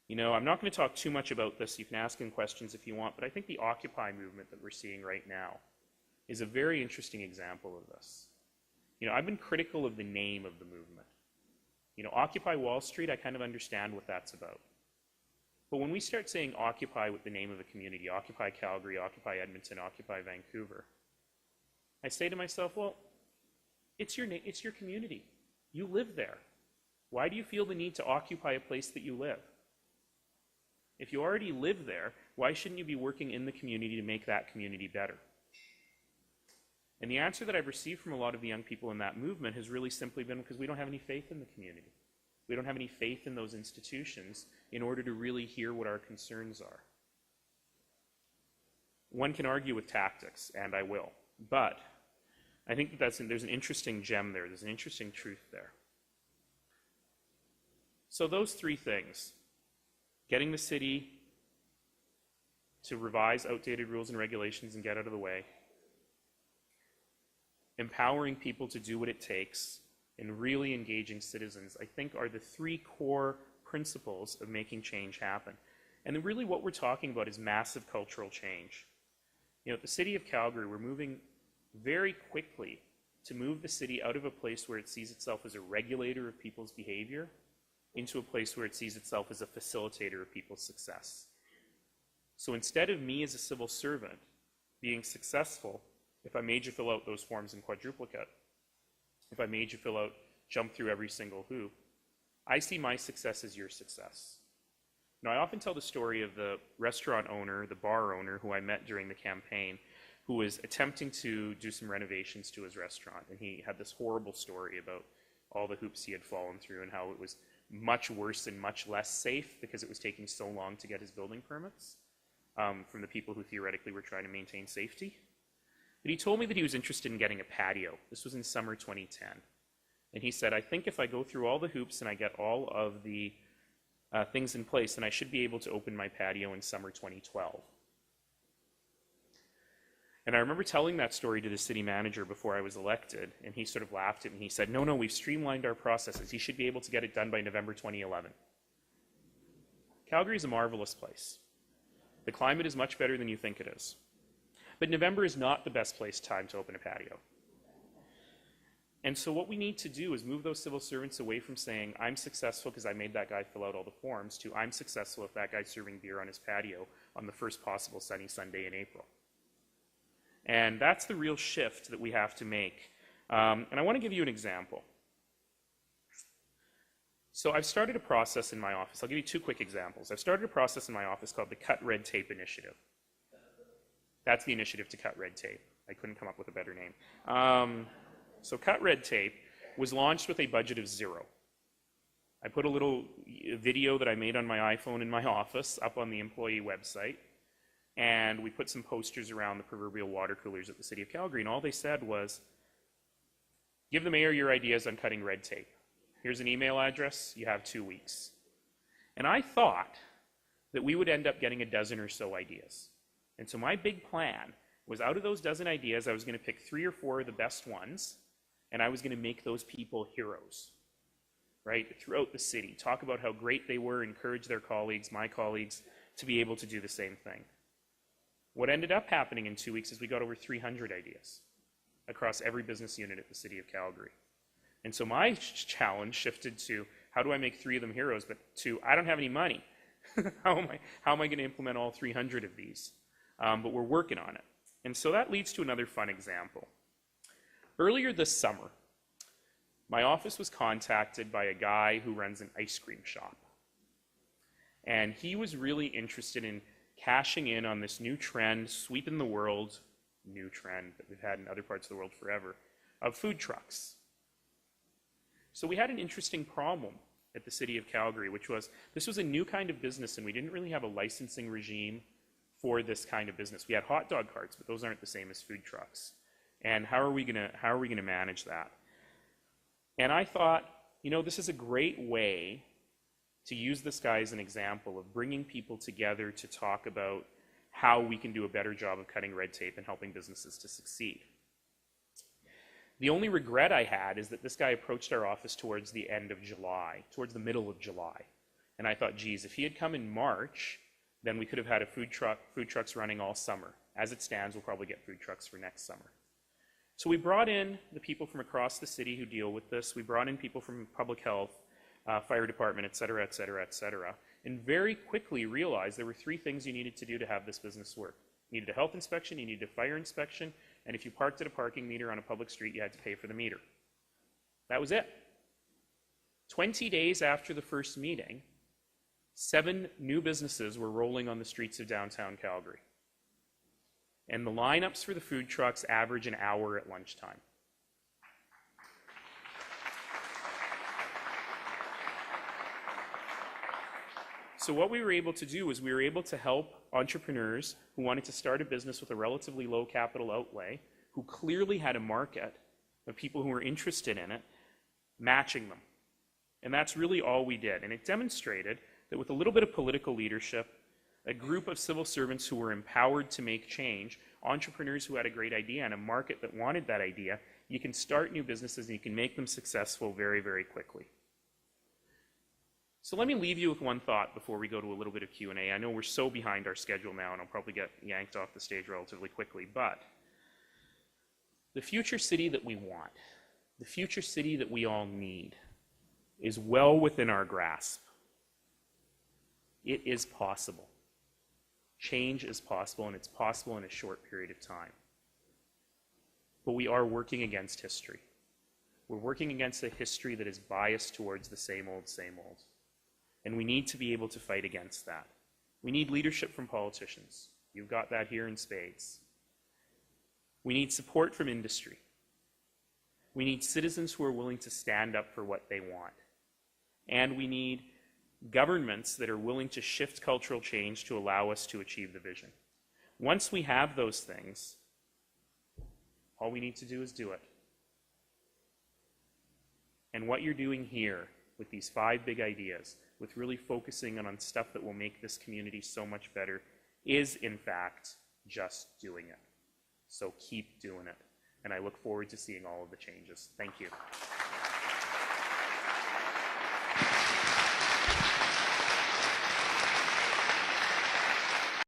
You know, I'm not going to talk too much about this. You can ask him questions if you want, but I think the Occupy movement that we're seeing right now is a very interesting example of this. You know, I've been critical of the name of the movement. You know, Occupy Wall Street, I kind of understand what that's about. But when we start saying Occupy with the name of a community, Occupy Calgary, Occupy Edmonton, Occupy Vancouver, I say to myself, well, it's your community. You live there. Why do you feel the need to occupy a place that you live? If you already live there, why shouldn't you be working in the community to make that community better? And the answer that I've received from a lot of the young people in that movement has really simply been because we don't have any faith in the community. We don't have any faith in those institutions in order to really hear what our concerns are. One can argue with tactics, and I will, but I think that there's an interesting gem there. There's an interesting truth there. So those three things, getting the city to revise outdated rules and regulations and get out of the way, empowering people to do what it takes, and really engaging citizens, I think are the three core principles of making change happen. And then really what we're talking about is massive cultural change. You know, at the city of Calgary, we're moving very quickly to move the city out of a place where it sees itself as a regulator of people's behavior into a place where it sees itself as a facilitator of people's success. So instead of me as a civil servant being successful, if I made you fill out those forms in quadruplicate, if I made you jump through every single hoop, I see my success as your success. Now, I often tell the story of the restaurant owner, the bar owner, who I met during the campaign, who was attempting to do some renovations to his restaurant. And he had this horrible story about all the hoops he had fallen through and how it was much worse and much less safe because it was taking so long to get his building permits from the people who theoretically were trying to maintain safety. But he told me that he was interested in getting a patio. This was in summer 2010. And he said, I think if I go through all the hoops and I get all of the things in place, then I should be able to open my patio in summer 2012. And I remember telling that story to the city manager before I was elected, and he sort of laughed at me. He said, no, we've streamlined our processes. He should be able to get it done by November 2011. Calgary is a marvelous place. The climate is much better than you think it is. But November is not the best time to open a patio. And so what we need to do is move those civil servants away from saying, I'm successful because I made that guy fill out all the forms, to I'm successful if that guy's serving beer on his patio on the first possible sunny Sunday in April. And that's the real shift that we have to make. And I want to give you an example. So I've started a process in my office. I'll give you two quick examples. I've started a process in my office called the Cut Red Tape Initiative. That's the initiative to cut red tape. I couldn't come up with a better name. So Cut Red Tape was launched with a budget of $0. I put a little video that I made on my iPhone in my office up on the employee website, and we put some posters around the proverbial water coolers at the City of Calgary, and all they said was, give the mayor your ideas on cutting red tape. Here's an email address, you have 2 weeks. And I thought that we would end up getting a dozen or so ideas. And so my big plan was, out of those dozen ideas, I was going to pick 3 or 4 of the best ones, and I was going to make those people heroes, right, throughout the city. Talk about how great they were, encourage their colleagues, my colleagues, to be able to do the same thing. What ended up happening in 2 weeks is we got over 300 ideas across every business unit at the City of Calgary. And so my challenge shifted to, how do I make 3 of them heroes, but to, I don't have any money. How am I going to implement all 300 of these? But we're working on it. And so that leads to another fun example. Earlier this summer, my office was contacted by a guy who runs an ice cream shop. And he was really interested in cashing in on this new trend, sweeping the world, new trend that we've had in other parts of the world forever, of food trucks. So we had an interesting problem at the City of Calgary, which was, this was a new kind of business, and we didn't really have a licensing regime for this kind of business. We had hot dog carts, but those aren't the same as food trucks. And how are we gonna manage that? And I thought, you know, this is a great way to use this guy as an example of bringing people together to talk about how we can do a better job of cutting red tape and helping businesses to succeed. The only regret I had is that this guy approached our office towards the end of July, towards the middle of July. And I thought, geez, if he had come in March, then we could have had a food trucks running all summer. As it stands, we'll probably get food trucks for next summer. So we brought in the people from across the city who deal with this. We brought in people from public health, fire department, et cetera, et cetera, et cetera, and very quickly realized there were 3 things you needed to do to have this business work. You needed a health inspection, you needed a fire inspection, and if you parked at a parking meter on a public street, you had to pay for the meter. That was it. 20 days after the first meeting, 7 new businesses were rolling on the streets of downtown Calgary. And the lineups for the food trucks average an hour at lunchtime. So what we were able to do is we were able to help entrepreneurs who wanted to start a business with a relatively low capital outlay, who clearly had a market of people who were interested in it, matching them. And that's really all we did. And it demonstrated that with a little bit of political leadership, a group of civil servants who were empowered to make change, entrepreneurs who had a great idea and a market that wanted that idea, you can start new businesses and you can make them successful very, very quickly. So let me leave you with one thought before we go to a little bit of Q&A. I know we're so behind our schedule now and I'll probably get yanked off the stage relatively quickly, but the future city that we want, the future city that we all need, is well within our grasp. It is possible. Change is possible, and it's possible in a short period of time. But we are working against history. We're working against a history that is biased towards the same old, same old. And we need to be able to fight against that. We need leadership from politicians. You've got that here in spades. We need support from industry. We need citizens who are willing to stand up for what they want. And we need governments that are willing to shift cultural change to allow us to achieve the vision. Once we have those things, all we need to do is do it. And what you're doing here with these 5 big ideas, with really focusing on stuff that will make this community so much better, is in fact just doing it. So keep doing it. And I look forward to seeing all of the changes. Thank you.